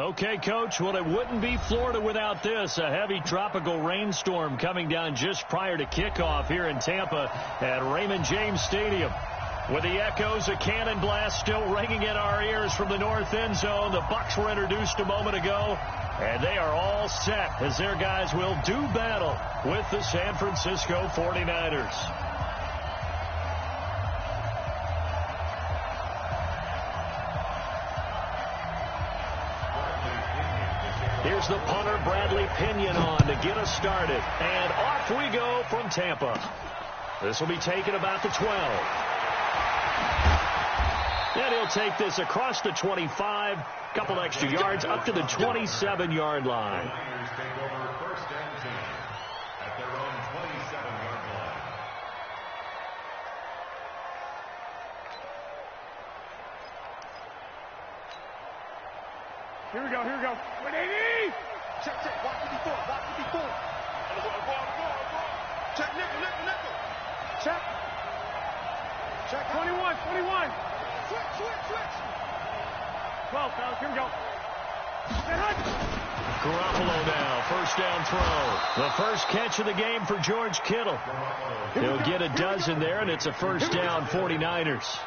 Okay, Coach, well, it wouldn't be Florida without this. A heavy tropical rainstorm coming down just prior to kickoff here in Tampa at Raymond James Stadium. With the echoes of cannon blast still ringing in our ears from the north end zone, the Bucs were introduced a moment ago, and they are all set as their guys will do battle with the San Francisco 49ers. Here's the punter, Bradley Pinion, on to get us started. And off we go from Tampa. This will be taken about the 12. And he'll take this across the 25, couple extra yards, up to the 27-yard line. Here we go, here we go. 180! Check, watch it before, Check, nickel. Check, 21. Switch. 12, fellas, here we go. Garoppolo now, first down throw. The first catch of the game for George Kittle. He'll get a dozen there, and it's a first down, 49ers.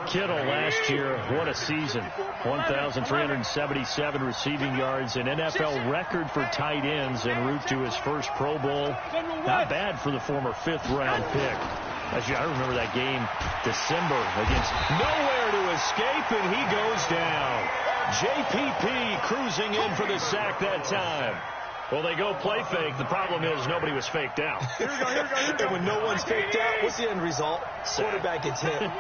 Kittle last year, what a season. 1,377 receiving yards, an NFL record for tight ends en route to his first Pro Bowl. Not bad for the former fifth-round pick. Actually, I remember that game, December, against nowhere to escape, and he goes down. JPP cruising in for the sack that time. Well, they go play fake. The problem is nobody was faked out. Here we go. And when no one's faked out, what's the end result? Quarterback gets hit.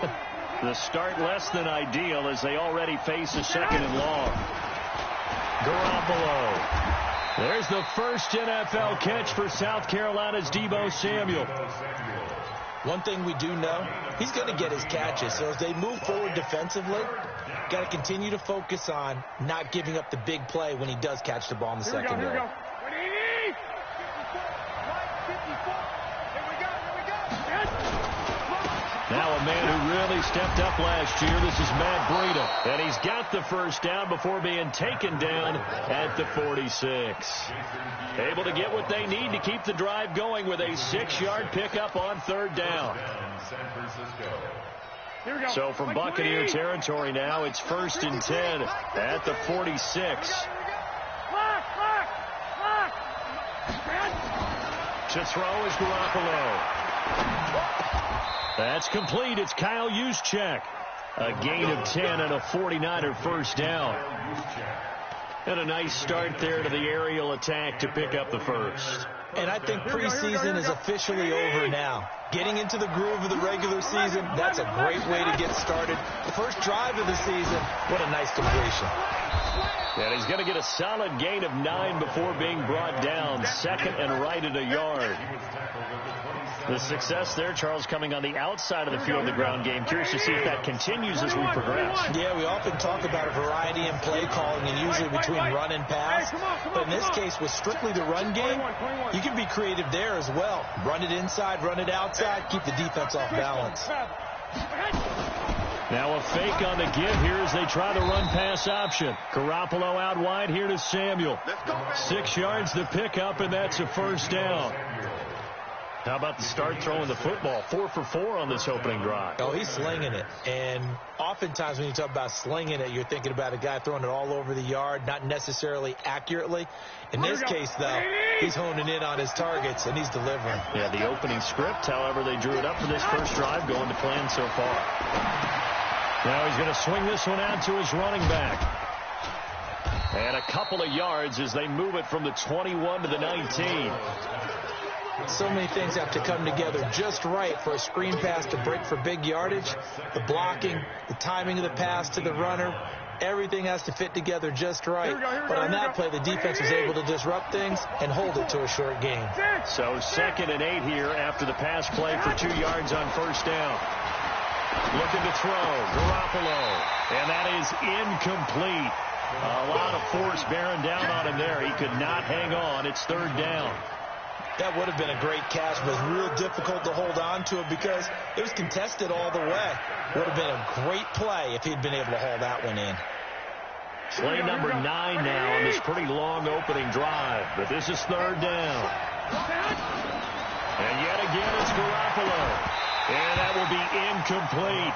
The start less than ideal as they already face a second and long. Garoppolo. There's the first NFL catch for South Carolina's Deebo Samuel. One thing we do know, he's going to get his catches. So as they move forward defensively, got to continue to focus on not giving up the big play when he does catch the ball in the secondary. Here we go. 180! Now a man who really stepped up last year. This is Matt Breida. And he's got the first down before being taken down at the 46. Able to get what they need to keep the drive going with a 6-yard pickup on third down. So from Buccaneer territory now, it's 1st and 10 at the 46. To throw is Garoppolo. That's complete. It's Kyle Juszczyk. A gain of 10 and a 49er first down. And a nice start there to the aerial attack to pick up the first. And I think preseason is officially over now. Getting into the groove of the regular season, that's a great way to get started. The first drive of the season, what a nice completion. And he's going to get a solid gain of 9 before being brought down. Second and right at a yard. The success there, Charles, coming on the outside of the field, the ground game. Curious to see if that continues as we progress. Yeah, we often talk about a variety in play calling and usually between run and pass. But in this case, with strictly the run game, you can be creative there as well. Run it inside, run it outside, keep the defense off balance. Now a fake on the give here as they try the run-pass option. Garoppolo out wide here to Samuel. 6 yards to pick up, and that's a first down. How about the start throwing the football? 4 for 4 on this opening drive. Oh, he's slinging it. And oftentimes when you talk about slinging it, you're thinking about a guy throwing it all over the yard, not necessarily accurately. In this case, though, he's honing in on his targets, and he's delivering. Yeah, the opening script, however, they drew it up for this first drive, going to plan so far. Now he's going to swing this one out to his running back. And a couple of yards as they move it from the 21 to the 19. So many things have to come together just right for a screen pass to break for big yardage. The blocking, the timing of the pass to the runner, everything has to fit together just right. But on that play, the defense was able to disrupt things and hold it to a short gain. So 2nd and 8 here after the pass play for 2 yards on first down. Looking to throw, Garoppolo, and that is incomplete. A lot of force bearing down on him there. He could not hang on. It's 3rd down. That would have been a great catch, but it was real difficult to hold on to it because it was contested all the way. Would have been a great play if he'd been able to haul that one in. Play number 9 now on this pretty long opening drive. But this is 3rd down. And yet again, it's Garoppolo. And that will be incomplete.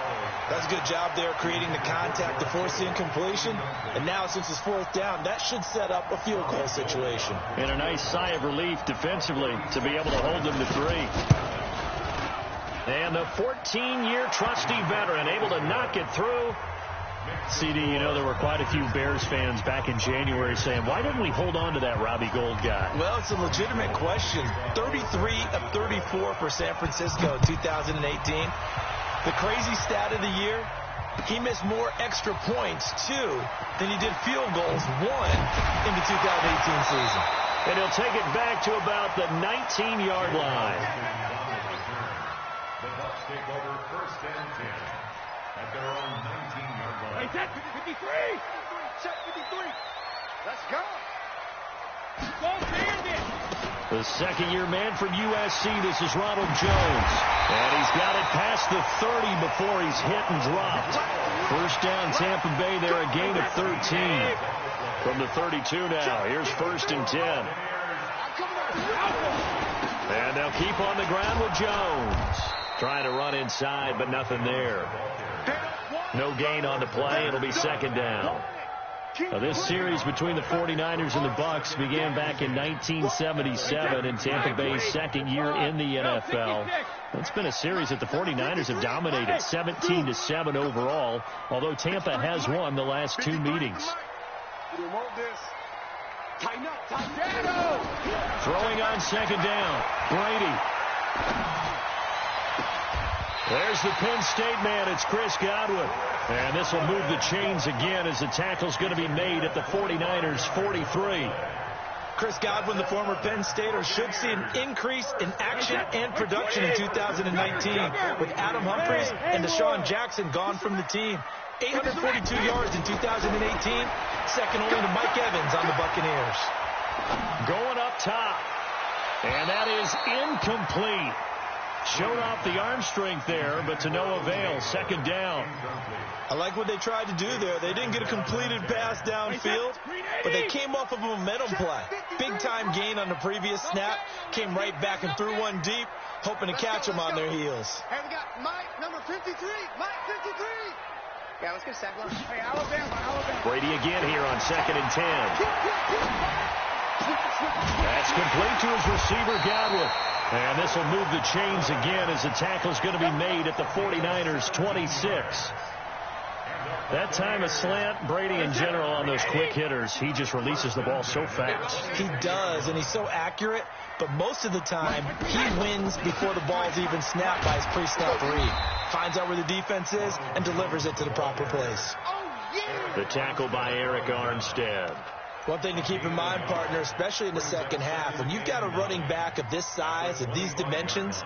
That's a good job there creating the contact to force the incompletion. And now, since it's 4th down, that should set up a field goal situation. And a nice sigh of relief defensively to be able to hold them to 3. And the 14-year trusty veteran able to knock it through. CD, you know, there were quite a few Bears fans back in January saying, why didn't we hold on to that Robbie Gould guy? Well, it's a legitimate question. 33 of 34 for San Francisco in 2018. The crazy stat of the year, he missed more extra points, 2, than he did field goals, 1, in the 2018 season. And he'll take it back to about the 19-yard line. The Bucs take over 1st and 10 at their own 19-yard line. Hey, set 53. Check 53. Let's go. Go, Bandit. The second-year man from USC, this is Ronald Jones. And he's got it past the 30 before he's hit and dropped. 1st down, Tampa Bay there, a gain of 13. From the 32 now, here's 1st and 10. And they'll keep on the ground with Jones. Trying to run inside, but nothing there. No gain on the play. It'll be 2nd down. Now, this series between the 49ers and the Bucs began back in 1977 in Tampa Bay's 2nd year in the NFL. It's been a series that the 49ers have dominated, 17-7 overall, although Tampa has won the last 2 meetings. Throwing on 2nd down, Brady. There's the Penn State man. It's Chris Godwin. And this will move the chains again as the tackle's going to be made at the 49ers' 43. Chris Godwin, the former Penn Stater, should see an increase in action and production in 2019 with Adam Humphries and Deshaun Jackson gone from the team. 842 yards in 2018, second only to Mike Evans on the Buccaneers. Going up top. And that is incomplete. Showed off the arm strength there, but to no avail. 2nd down. I like what they tried to do there. They didn't get a completed pass downfield, but they came off of a momentum play. Big-time gain on the previous snap. Came right back and threw one deep, hoping to catch them on their heels. Hey, we got Mike, number 53. Mike, 53. Yeah, let's get sack line. Hey, Alabama. Brady again here on 2nd and 10. That's complete to his receiver, Godwin. And this will move the chains again as the tackle's going to be made at the 49ers' 26. That time a slant, Brady in general on those quick hitters, he just releases the ball so fast. He does, and he's so accurate, but most of the time he wins before the ball's even snapped by his pre-snap read. Finds out where the defense is and delivers it to the proper place. The tackle by Eric Armstead. One thing to keep in mind, partner, especially in the second half, when you've got a running back of this size, of these dimensions,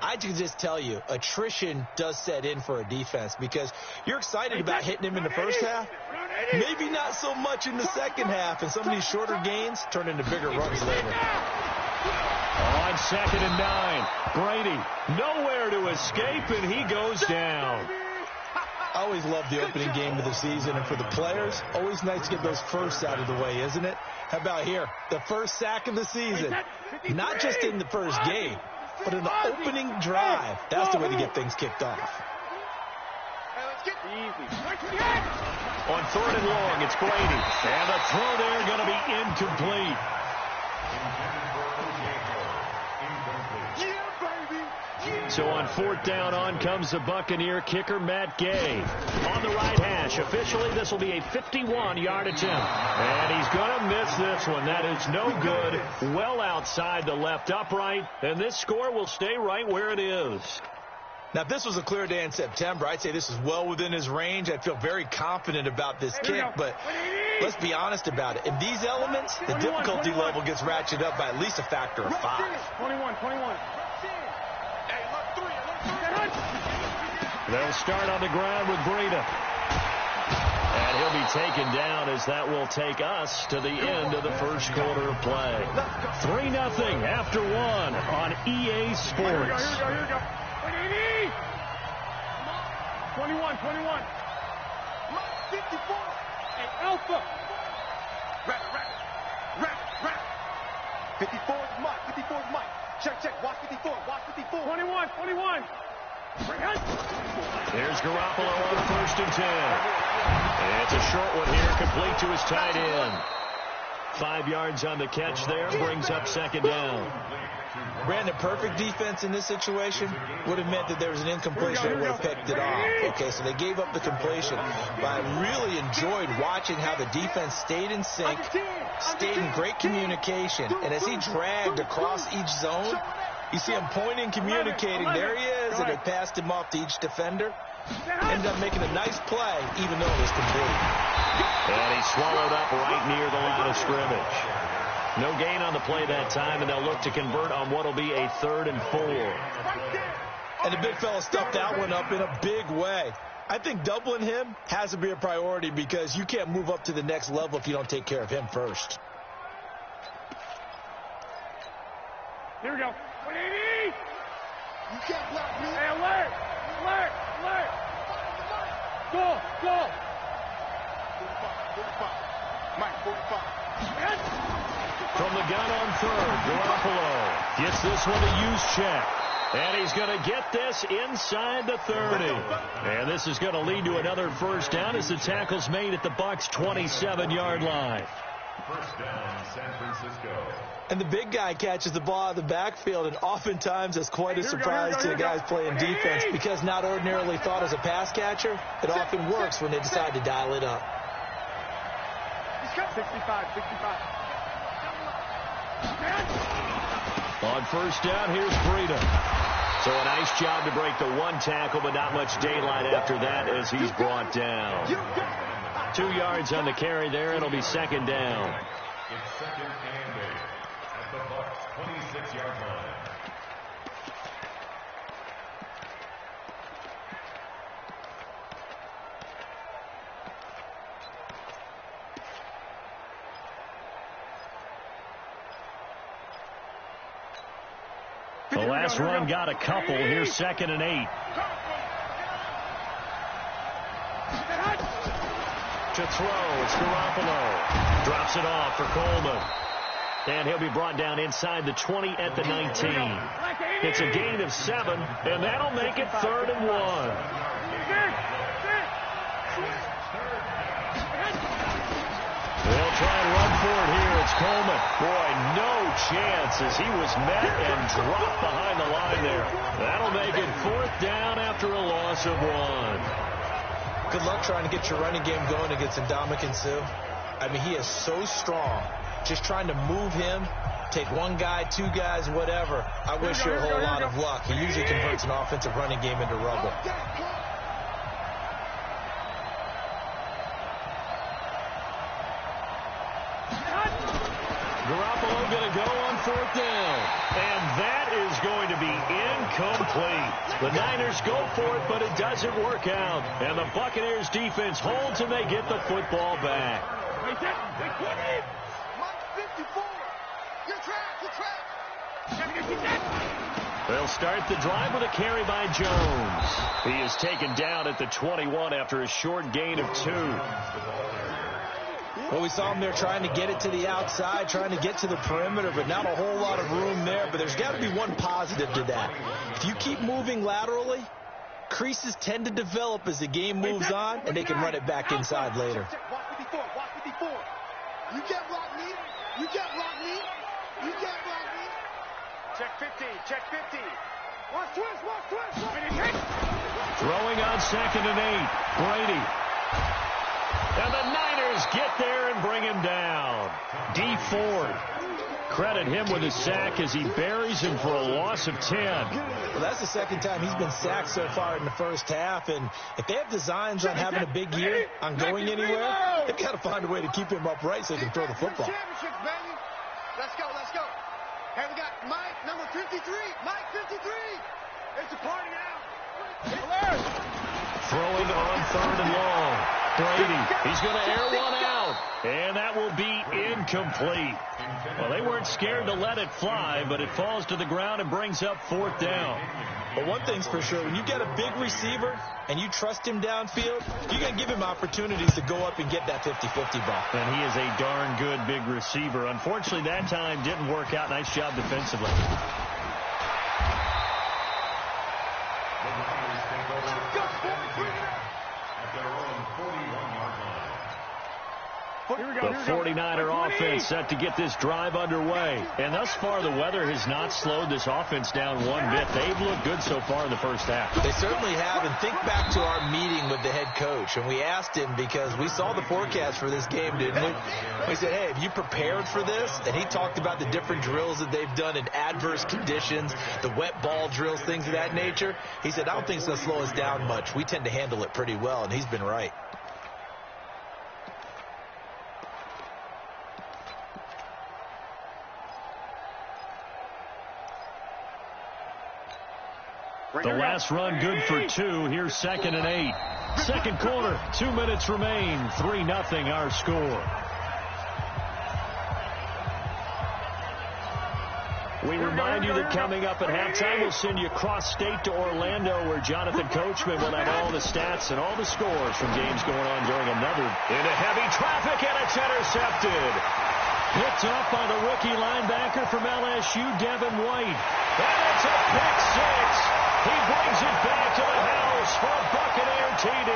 I can just tell you, attrition does set in for a defense because you're excited about hitting him in the first half. Maybe not so much in the second half, and some of these shorter gains turn into bigger runs later. On 2nd and 9, Brady nowhere to escape, and he goes down. I always love the opening game of the season, and for the players, always nice to get those firsts out of the way, isn't it? How about here? The first sack of the season. Not just in the first game, but in the opening drive. That's the way to get things kicked off. On 3rd and long, it's Brady. And the throw there going to be incomplete. So on 4th down, on comes the Buccaneer kicker, Matt Gay. On the right hash, officially this will be a 51-yard attempt. And he's going to miss this one. That is no good. Well outside the left upright. And this score will stay right where it is. Now, if this was a clear day in September, I'd say this is well within his range. I'd feel very confident about this kick, but let's be honest about it. In these elements, the difficulty level gets ratcheted up by at least a factor of 5. 21. They'll start on the ground with Breida. And he'll be taken down as that will take us to the end of the first quarter of play. 3-0 after 1 on EA Sports. Here we go. 21. 54. Alpha. Rap. 54 is Mike. 54 is Mike. Check. Watch 54. Watch 54. 21. Here's Garoppolo on 1st and 10. It's a short one here, complete to his tight end. 5 yards on the catch there, brings up 2nd down. Brandon, perfect defense in this situation would have meant that there was an incompletion that would have picked it off. Okay, so they gave up the completion. But I really enjoyed watching how the defense stayed in sync, stayed in great communication. And as he dragged across each zone, you see him pointing, communicating. There he is, and it passed him off to each defender. Ended up making a nice play, even though it was complete. And he swallowed up right near the line of scrimmage. No gain on the play that time, and they'll look to convert on what will be a 3rd and 4. And the big fella stuffed that one up in a big way. I think doubling him has to be a priority because you can't move up to the next level if you don't take care of him first. Here we go. 180. You can't block me. Hey, alert. Go. 45. Mike, 45. From the gun on 3rd, Garoppolo gets this one to use check. And he's going to get this inside the 30. And this is going to lead to another 1st down as the tackle's made at the Bucs' 27-yard line. 1st down, San Francisco. And the big guy catches the ball out of the backfield, and oftentimes it's quite a surprise to the guys playing defense because not ordinarily thought as a pass catcher, it often works when they decide to dial it up. 65. On 1st down, here's Freedom. So a nice job to break the 1 tackle, but not much daylight after that as he's brought down. 2 yards on the carry there. It'll be 2nd down. It's 2nd and 8 at the Bucs' 26-yard line. The last run got a couple. Here's 2nd and 8. To throw, it's Garoppolo. Drops it off for Coleman. And he'll be brought down inside the 20 at the 19. It's a gain of 7, and that'll make it 3rd and 1. They'll try and run for it here. It's Coleman. Boy, no chance as he was met and dropped behind the line there. That'll make it 4th down after a loss of 1. Good luck trying to get your running game going against Ndamukong Suh. I mean, he is so strong. Just trying to move him, take 1 guy, 2 guys, whatever. I wish you a whole lot of luck. He usually converts an offensive running game into rubble. Garoppolo going to go on 4th down. And that is going to be incomplete. The Niners go for it, but it doesn't work out. And the Buccaneers defense holds, and they get the football back. Mike 54. You're trapped. They'll start the drive with a carry by Jones. He is taken down at the 21 after a short gain of 2. Well, we saw him there trying to get it to the outside, trying to get to the perimeter, but not a whole lot of room there. But there's got to be one positive to that. If you keep moving laterally, creases tend to develop as the game moves on, and they can run it back inside later. Watch 54. You can't block me. Check 50. Watch twist. Throwing on 2nd and 8. Brady. And the Niners get there and bring him down. D. Ford. Credit him with a sack as he buries him for a loss of 10. Well, that's the 2nd time he's been sacked so far in the 1st half. And if they have designs on having a big year, on going anywhere, they've got to find a way to keep him upright so he can throw the football. Championships, baby. Let's go. Hey, we got Mike, number 53. Mike 53. It's a party now. Throwing on 3rd and long. Brady. He's going to air one out. And that will be incomplete. Well, they weren't scared to let it fly, but it falls to the ground and brings up 4th down. But one thing's for sure, when you get a big receiver and you trust him downfield, you're going to give him opportunities to go up and get that 50-50 ball. And he is a darn good big receiver. Unfortunately, that time didn't work out. Nice job defensively. The 49er offense set to get this drive underway. And thus far, the weather has not slowed this offense down one bit. They've looked good so far in the first half. They certainly have. And think back to our meeting with the head coach. And we asked him, because we saw the forecast for this game, didn't we? We said, hey, have you prepared for this? And he talked about the different drills that they've done in adverse conditions, the wet ball drills, things of that nature. He said, I don't think it's going to slow us down much. We tend to handle it pretty well. And he's been right. The last run good for 2. Here's 2nd and 8. Second quarter, 2 minutes remain. 3-0 our score. We remind you that coming up at halftime, we'll send you cross-state to Orlando, where Jonathan Coachman will have all the stats and all the scores from games going on during another. Into heavy traffic, and it's intercepted. Picked off by the rookie linebacker from LSU, Devin White. And it's a pick 6. He brings it back to the house for a Buccaneer TD.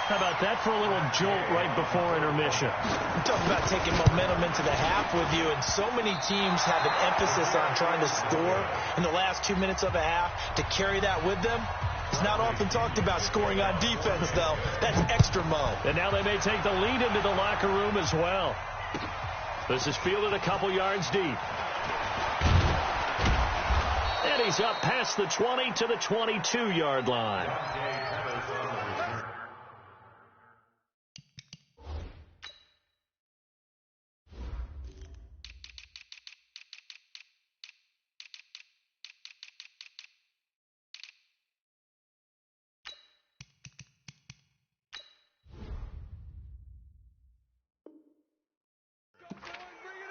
How about that for a little jolt right before intermission? I'm talking about taking momentum into the half with you, and so many teams have an emphasis on trying to score in the last 2 minutes of a half. To carry that with them, it's not often talked about scoring on defense, though. That's extra mo. And now they may take the lead into the locker room as well. This is fielded a couple yards deep. And he's up past the 20 to the 22-yard line.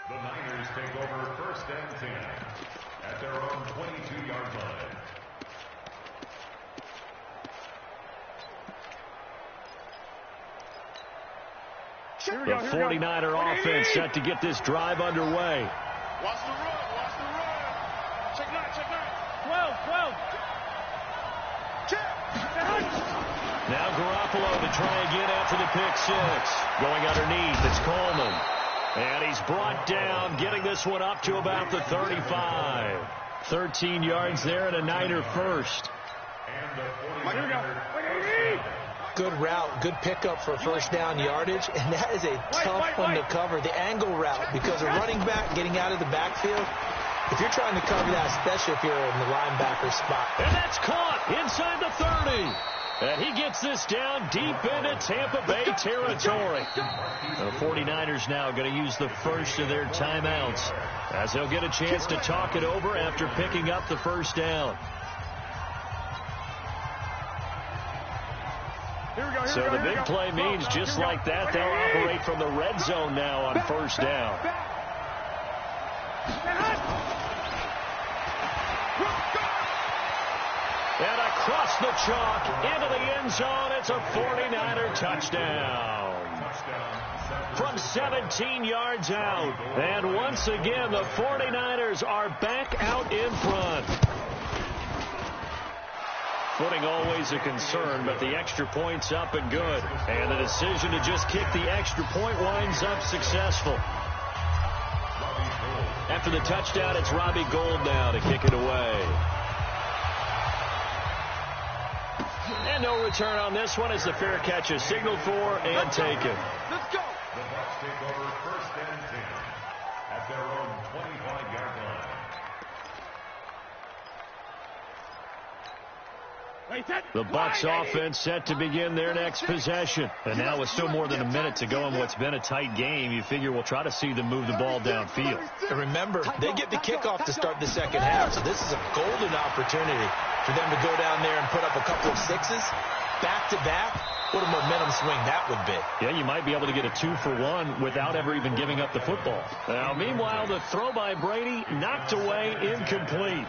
The Niners take over 1st and 10 at their own 22-yard line. The 49er offense set to get this drive underway. Watch the run. Watch the run. Check that. 12. Check. Now Garoppolo to try again after the pick 6. Going underneath, it's Coleman. And he's brought down, getting this one up to about the 35. 13 yards there and a Niner first. Here we go. Good route, good pickup for first down yardage, and that is a tough one to cover. The angle route, because a running back getting out of the backfield, if you're trying to cover that, especially if you're in the linebacker spot. And that's caught inside the 30. And he gets this down deep into Tampa Bay territory. The 49ers now going to use the first of their timeouts, as they'll get a chance to talk it over after picking up the first down. So the big play means just like that, they'll operate from the red zone now on first down. And across the chalk into the end zone, it's a 49er touchdown. From 17 yards out. And once again, the 49ers are back out in front. Footing always a concern, but the extra point's up and good. And the decision to just kick the extra point winds up successful. After the touchdown, it's Robbie Gould now to kick it away. And no return on this one as the fair catch is signaled for and taken. Let's go. The Bucs take over 1st and 10 at their own 25-yard line. The Bucs offense set to begin their next possession. And now with still more than a minute to go in what's been a tight game, you figure we'll try to see them move the ball downfield. And remember, they get the kickoff to start the second half, so this is a golden opportunity for them to go down there and put up a couple of sixes back-to-back, what a momentum swing that would be. Yeah, you might be able to get a 2-for-1 without ever even giving up the football. Now, meanwhile, the throw by Brady knocked away, incomplete.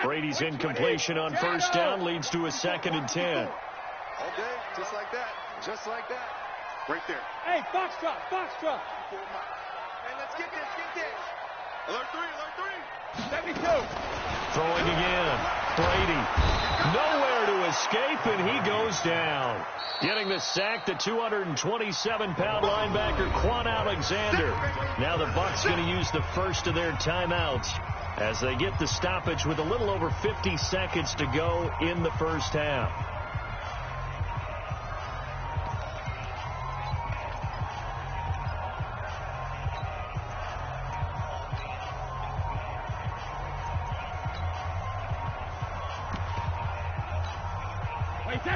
Brady's incompletion on first down leads to a 2nd and 10. Okay, just like that. Just like that. Right there. Hey, box drop, box drop. Hey, let's get this. Alert 3. 72. Throwing again. Brady. Nowhere to escape, and he goes down. Getting the sack, the 227-pound linebacker, Quan Alexander. Now the Bucs going to use the first of their timeouts as they get the stoppage with a little over 50 seconds to go in the first half.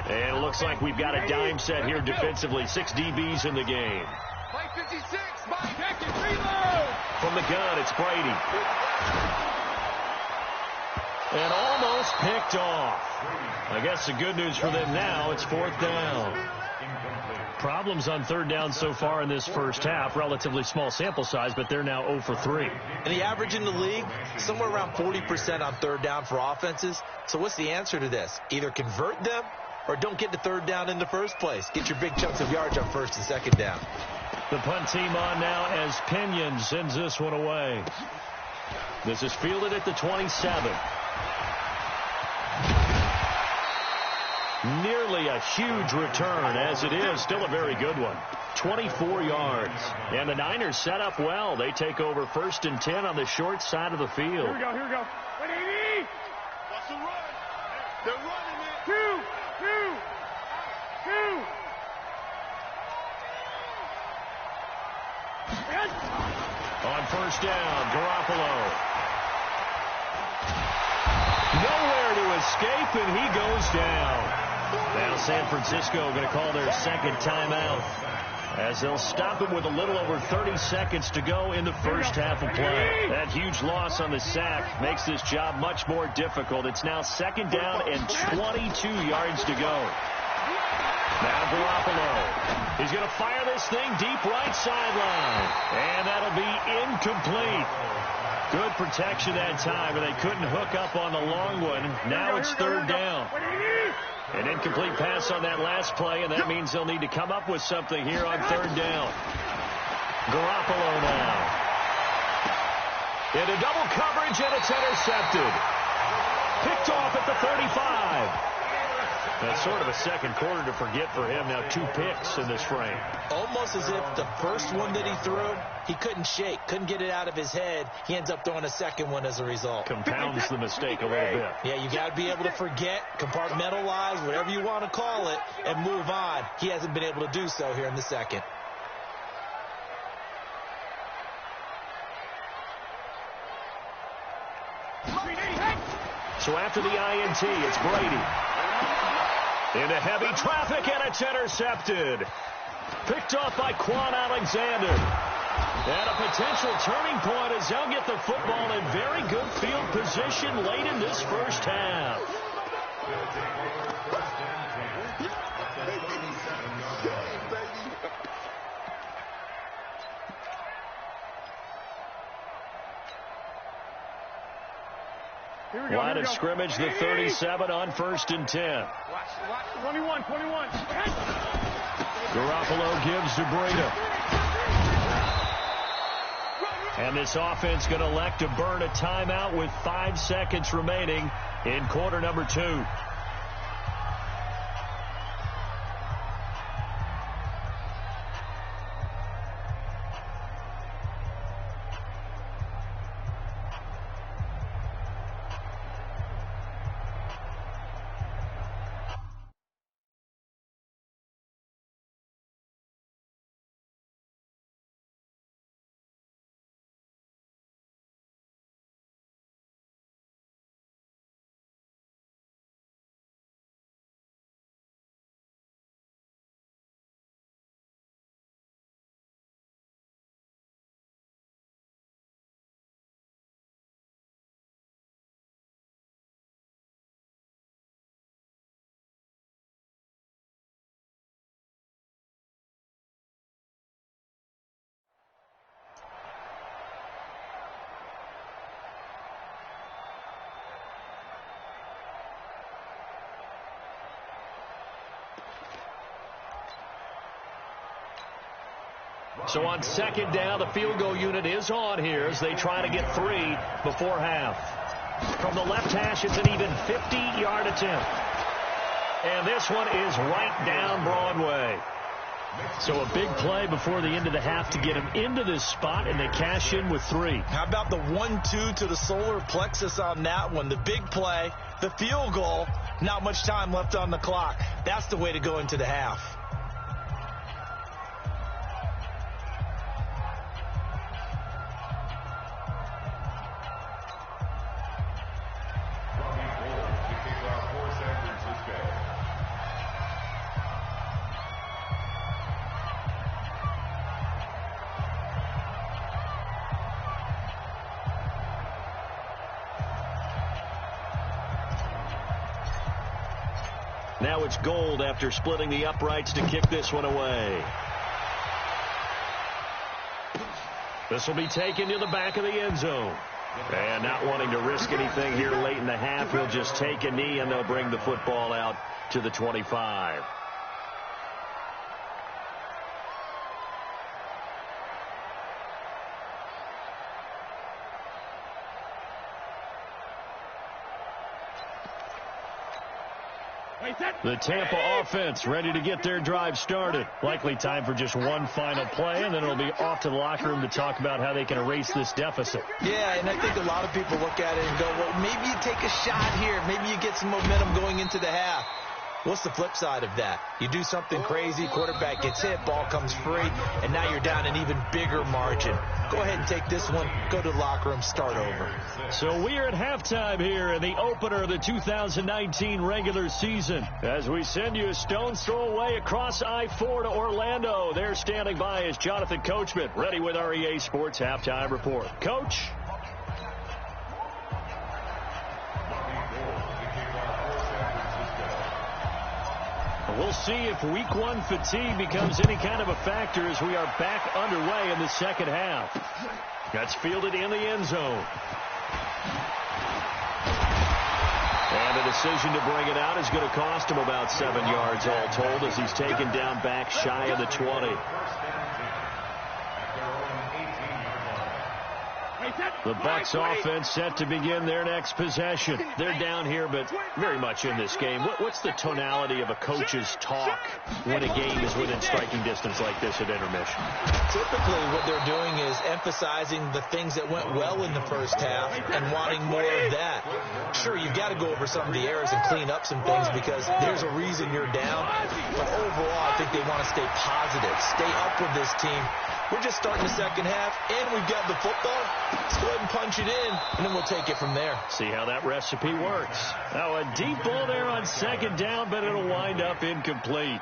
And it looks like we've got a dime set here defensively. 6 DBs in the game. Mike 56. Mike, check it. Reload. From the gun, it's Brady. And almost picked off. I guess the good news for them now, it's 4th down. Problems on 3rd down so far in this first half. Relatively small sample size, but they're now 0 for 3. And the average in the league, somewhere around 40% on 3rd down for offenses. So what's the answer to this? Either convert them or don't get to 3rd down in the first place. Get your big chunks of yards on 1st and 2nd down. The punt team on now as Pinion sends this one away. This is fielded at the 27. Nearly a huge return, as it is still a very good one. 24 yards. And the Niners set up well. They take over 1st and 10 on the short side of the field. Here we go. 180. What's the run? They're running it. 2. On 1st down, Garoppolo. Nowhere to escape, and he goes down. Now San Francisco going to call their 2nd timeout as they'll stop him with a little over 30 seconds to go in the first half of play. That huge loss on the sack makes this job much more difficult. It's now 2nd down and 22 yards to go. Now Garoppolo. He's going to fire this thing deep right sideline. And that'll be incomplete. Good protection that time, but they couldn't hook up on the long one. Now it's 3rd down. An incomplete pass on that last play, and that means they'll need to come up with something here on 3rd down. Garoppolo now. Into double coverage, and it's intercepted. Picked off at the 35. That's sort of a second quarter to forget for him. Now 2 picks in this frame. Almost as if the first one that he threw, he couldn't shake, couldn't get it out of his head. He ends up throwing a second one as a result. Compounds the mistake a little bit. Yeah, you got to be able to forget, compartmentalize, whatever you want to call it, and move on. He hasn't been able to do so here in the second. So after the INT, it's Brady. Into heavy traffic, and it's intercepted. Picked off by Quan Alexander. And a potential turning point as they'll get the football in very good field position late in this first half. Line of scrimmage, the 37 on 1st and 10. 21. Garoppolo gives to Breda. And this offense going to elect to burn a timeout with 5 seconds remaining in quarter number 2. So on second down, the field goal unit is on here as they try to get 3 before half. From the left hash, it's an even 50-yard attempt. And this one is right down Broadway. So a big play before the end of the half to get him into this spot, and they cash in with 3. How about the 1-2 to the solar plexus on that one? The big play, the field goal, not much time left on the clock. That's the way to go into the half. Now it's Gold after splitting the uprights to kick this one away. This will be taken to the back of the end zone. And not wanting to risk anything here late in the half, he'll just take a knee and they'll bring the football out to the 25. The Tampa offense ready to get their drive started. Likely time for just one final play, and then it'll be off to the locker room to talk about how they can erase this deficit. Yeah, and I think a lot of people look at it and go, well, maybe you take a shot here. Maybe you get some momentum going into the half. What's the flip side of that? You do something crazy, quarterback gets hit, ball comes free, and now you're down an even bigger margin. Go ahead and take this one, go to the locker room, start over. So we are at halftime here in the opener of the 2019 regular season. As we send you a stone's throw away across I-4 to Orlando. There standing by is Jonathan Coachman, ready with our EA Sports Halftime Report. Coach? We'll see if week 1 fatigue becomes any kind of a factor as we are back underway in the second half. That's fielded in the end zone. And a decision to bring it out is going to cost him about 7 yards all told as he's taken down back shy of the 20. The Bucs offense set to begin their next possession. They're down here, but very much in this game. What's the tonality of a coach's talk when a game is within striking distance like this at intermission? Typically, what they're doing is emphasizing the things that went well in the first half and wanting more of that. Sure, you've got to go over some of the errors and clean up some things because there's a reason you're down. But overall, I think they want to stay positive, stay up with this team. We're just starting the second half, and we've got the football. Let's go ahead and punch it in, and then we'll take it from there. See how that recipe works. Now, a deep ball there on second down, but it'll wind up incomplete.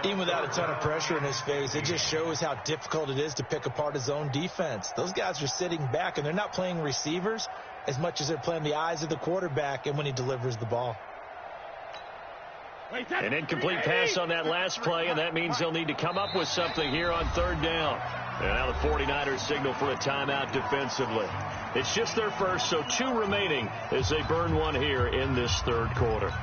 Even without a ton of pressure in his face, it just shows how difficult it is to pick apart his own defense. Those guys are sitting back, and they're not playing receivers as much as they're playing the eyes of the quarterback and when he delivers the ball. An incomplete pass on that last play, and that means they'll need to come up with something here on third down. And now the 49ers signal for a timeout defensively. It's just their first, so 2 remaining as they burn one here in this third quarter.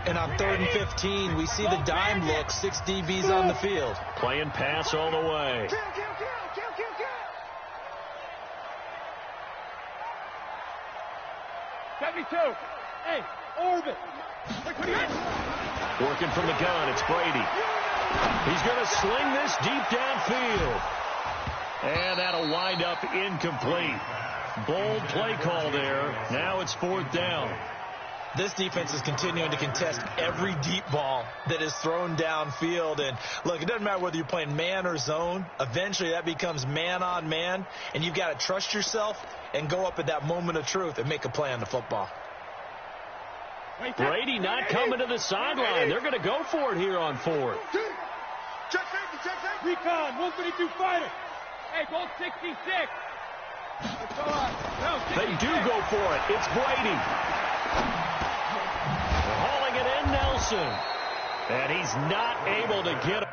And on 3rd and 15, we see the dime look, 6 DBs on the field. Playing pass all the way. Hey, orbit. Working from the gun, it's Brady. He's going to sling this deep downfield. And that'll wind up incomplete. Bold play call there. Now it's 4th down. This defense is continuing to contest every deep ball that is thrown downfield. And, look, it doesn't matter whether you're playing man or zone. Eventually that becomes man on man. And you've got to trust yourself and go up at that moment of truth and make a play on the football. Brady not coming to the sideline. They're going to go for it here on 4th. Check safety. Recon, 132 fighter. Hey, Bolt 66. They do go for it. It's Brady. They're hauling it in, Nelson. And he's not able to get it.